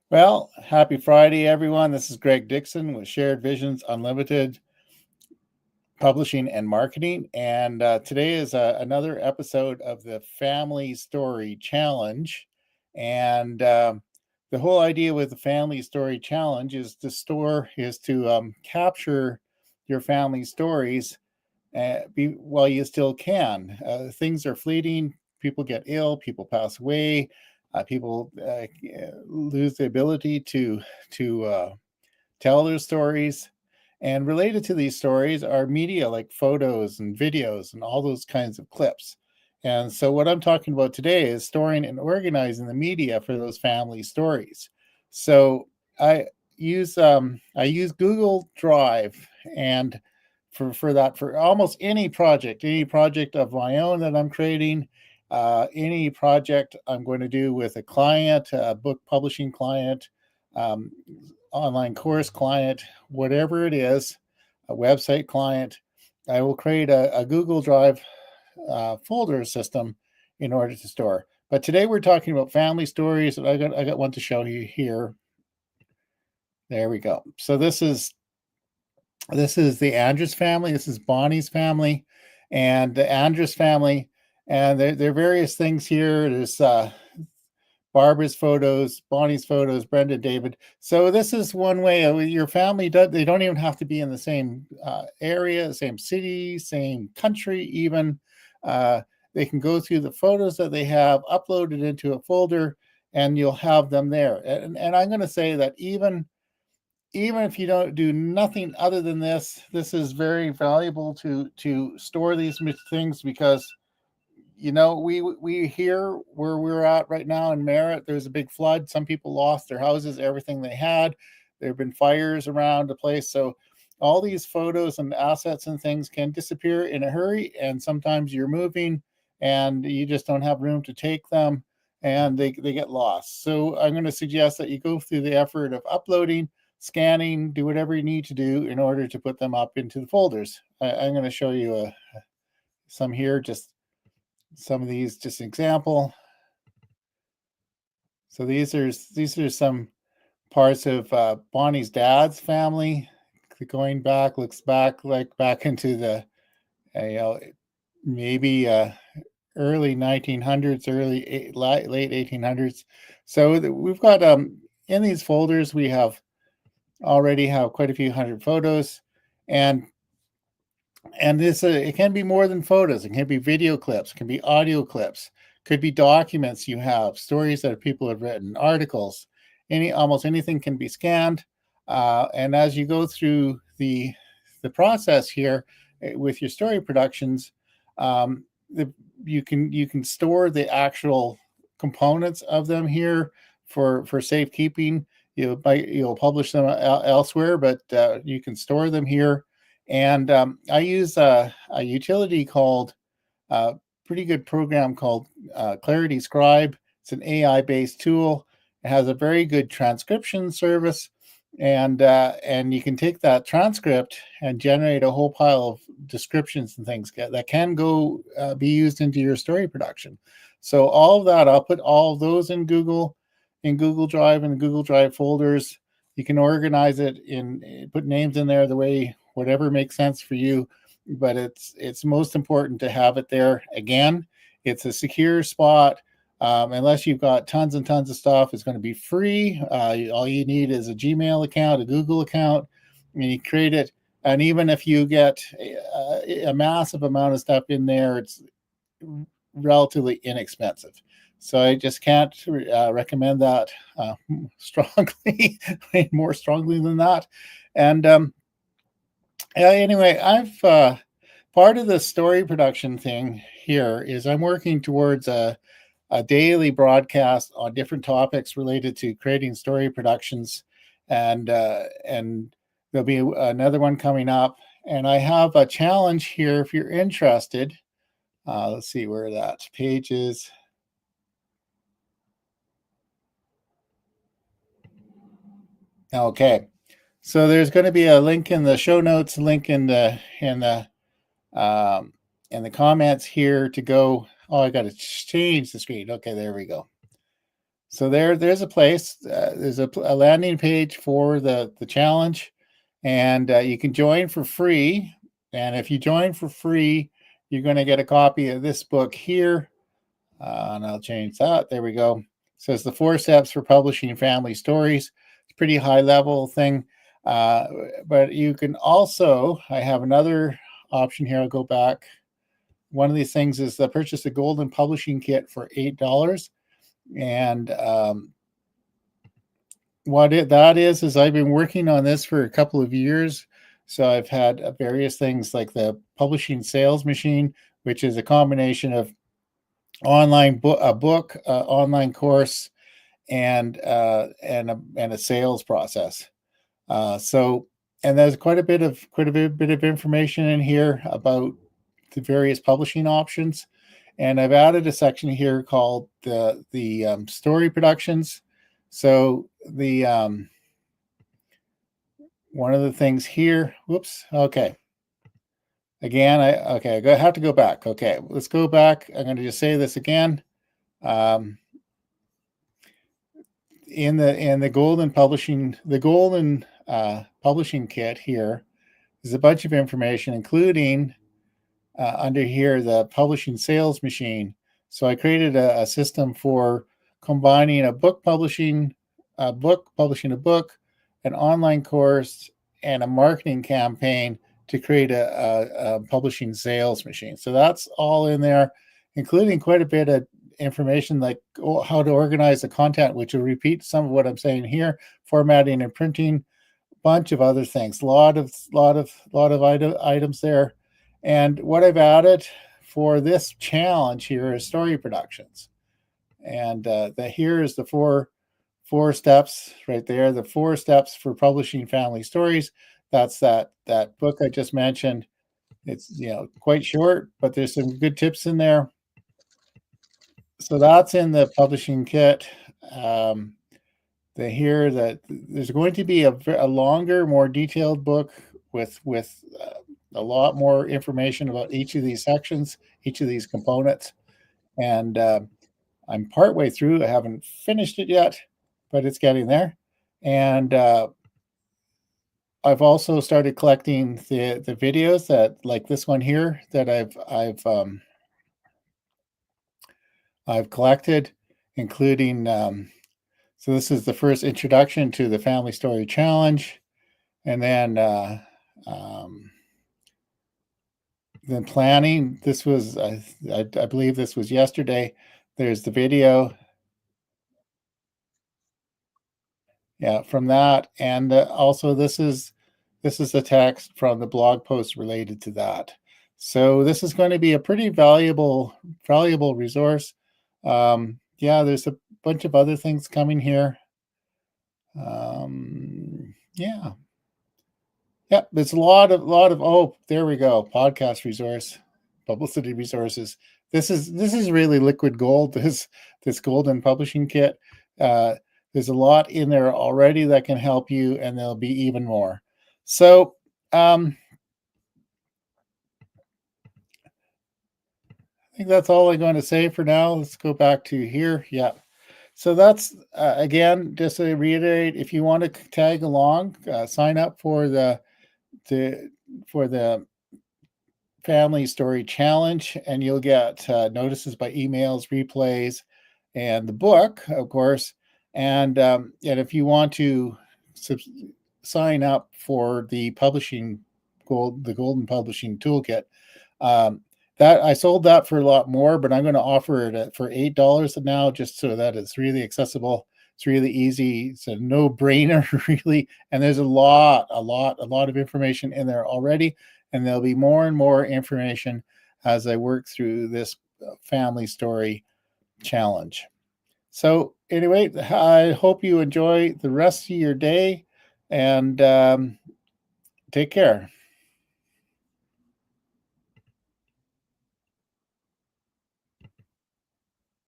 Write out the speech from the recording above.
Well, happy Friday, everyone. This is Greg Dixon with Shared Visions Unlimited Publishing and Marketing. And today is another episode of the Family Story Challenge. And the whole idea with the Family Story Challenge is to capture your family stories while you still can. Things are fleeting. People get ill. People pass away. People lose the ability to tell their stories. And related to these stories are media like photos and videos and all those kinds of clips. And so, what I'm talking about today is storing and organizing the media for those family stories. So, I I use Google Drive, and for almost any project of my own that I'm creating, any project I'm going to do with a client, a book publishing client, um, online course client, whatever it is, a website client, I will create a Google Drive folder system in order to store. But today we're talking about family stories, and I got one to show you here. There we go. So this is the Andrews family. This is Bonnie's family, and the Andrews family. And there are various things here. There's Barbara's photos, Bonnie's photos, Brenda, David. So this is one way your family does. They don't even have to be in the same area, same city, same country, even. Uh, they can go through the photos that they have, upload it into a folder, and you'll have them there. And I'm going to say that even if you don't do nothing other than this is very valuable to store these things because we here where we're at right now in Merritt, there's a big flood. Some people lost their houses, everything they had. There have been fires around the place. So all these photos and assets and things can disappear in a hurry. And sometimes you're moving and you just don't have room to take them and they get lost. So I'm going to suggest that you go through the effort of uploading, scanning, do whatever you need to do in order to put them up into the folders. I'm going to show you some here, just some of these, just an example. So these are some parts of Bonnie's dad's family. Going back, looks back like back into the maybe early 1900s, late 1800s. So we've got in these folders we already have quite a few hundred photos, and this it can be more than photos. It can be video clips, it can be audio clips, could be documents you have, stories that people have written, articles. Almost anything can be scanned, and as you go through the process here with your story productions, um, you can store the actual components of them here for safekeeping. You'll publish them elsewhere, but you can store them here. And I use a utility called a pretty good program called ClarityScribe. It's an AI-based tool. It has a very good transcription service, and you can take that transcript and generate a whole pile of descriptions and things that can go be used into your story production. So all of that, I'll put all of those in Google Drive and the Google Drive folders. You can organize it put names in there the way whatever makes sense for you, but it's most important to have it there. Again, it's a secure spot. Unless you've got tons and tons of stuff, it's going to be free. All you need is a Gmail account, a Google account, and you create it. And even if you get a massive amount of stuff in there, it's relatively inexpensive. So I just can't recommend that strongly, more strongly than that. And anyway, I've part of the story production thing here is I'm working towards a daily broadcast on different topics related to creating story productions, and there'll be another one coming up. And I have a challenge here if you're interested. Let's see where that page is. Okay, so there's going to be a link in the show notes, link um, in the comments here to go. Oh, I got to change the screen. Okay, there we go. So there's a place. There's a landing page for the challenge, and you can join for free. And if you join for free, you're going to get a copy of this book here. And I'll change that. There we go. It says the 4 steps for publishing family stories. It's a pretty high level thing. But you can also, I have another option here. I'll go back. One of these things is the purchase the golden publishing kit for $8. And that is I've been working on this for a couple of years. So I've had various things like the publishing sales machine, which is a combination of online book, online course, and a sales process. And there's quite a bit of information in here about the various publishing options. And I've added a section here called the story productions. So the one of the things here. Whoops. Okay. Again, I have to go back. Okay, let's go back. I'm going to just say this again. In the golden publishing kit here is a bunch of information, including under here the publishing sales machine. So I created a system for combining publishing a book, an online course, and a marketing campaign to create a publishing sales machine. So that's all in there, including quite a bit of information like how to organize the content, which will repeat some of what I'm saying here, formatting and printing, a bunch of other things, a lot of items there. And what I've added for this challenge here is story productions. And here is the four steps right there, the 4 steps for publishing family stories. That's that book I just mentioned. It's quite short, but there's some good tips in there. So that's in the publishing kit. There's going to be a longer, more detailed book with a lot more information about each of these sections, each of these components. And I'm partway through. I haven't finished it yet, but it's getting there. And I've also started collecting the videos that, like this one here, that I've collected, including so this is the first introduction to the Family Story Challenge, and then planning. This was I believe this was yesterday. There's the video. Yeah, from that, and also this is the text from the blog post related to that. So this is going to be a pretty valuable resource. Yeah, there's a bunch of other things coming here. Yeah, there's a lot of oh, there we go, podcast resource, publicity resources. This is really liquid gold. This golden publishing kit. There's a lot in there already that can help you, and there'll be even more. So I think that's all I'm going to say for now. Let's go back to here. Yeah. So that's, again, just to reiterate, if you want to tag along, sign up for the Family Story Challenge, and you'll get notices by emails, replays, and the book, of course. And if you want to sign up for the Golden Publishing Toolkit, that I sold that for a lot more, but I'm going to offer it for $8 now, just so that it's really accessible. It's really easy. It's a no-brainer, really. And there's a lot of information in there already. And there'll be more and more information as I work through this Family Story Challenge. So anyway, I hope you enjoy the rest of your day, and take care.